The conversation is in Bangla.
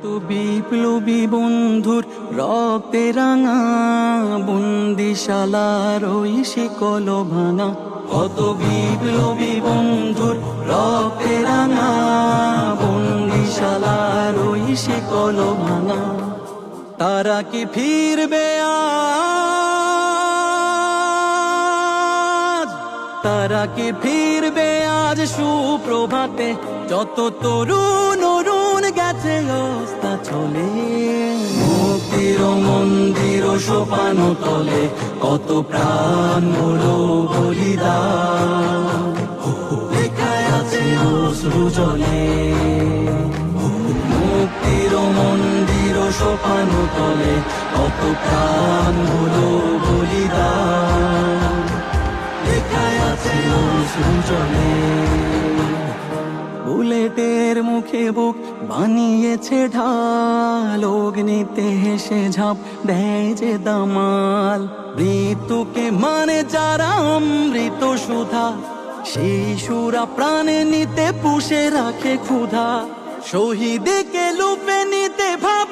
তো বিপ্লবী বন্ধুর রক্তে রাঙা বন্দিশালার ওই শিকল ভাঙা, কত বিপ্লবী বন্ধুর রক্তে রাঙা বন্দিশালার ওই শিকল ভাঙা। তারা কি ফিরবে আজ, তারা কি ফিরবে আজ সুপ্রভাতে? যত তরুণ অরুণ গেছে অস্তা চলে, মুক্তির মন্দির সোপান তলে কত প্রাণ হলো বলিদান, লেখায় আছে অশ্রু জলে। মুক্তির মন্দির সোপান তলে কত প্রাণ হলো বলিদান, লেখায় আছে অশ্রু জলে। বুলেটের মুখে বুক বানিয়েছে ঢাল, অগ্নিতে হেসে ঝাঁপ দেয় যে দামাল। মৃত্যুকে মানে যারা অমৃত সুধা, শিশুরা প্রাণে নিতে পুষে রাখে ক্ষুধা। শহীদকে লুপে নিতে ভাব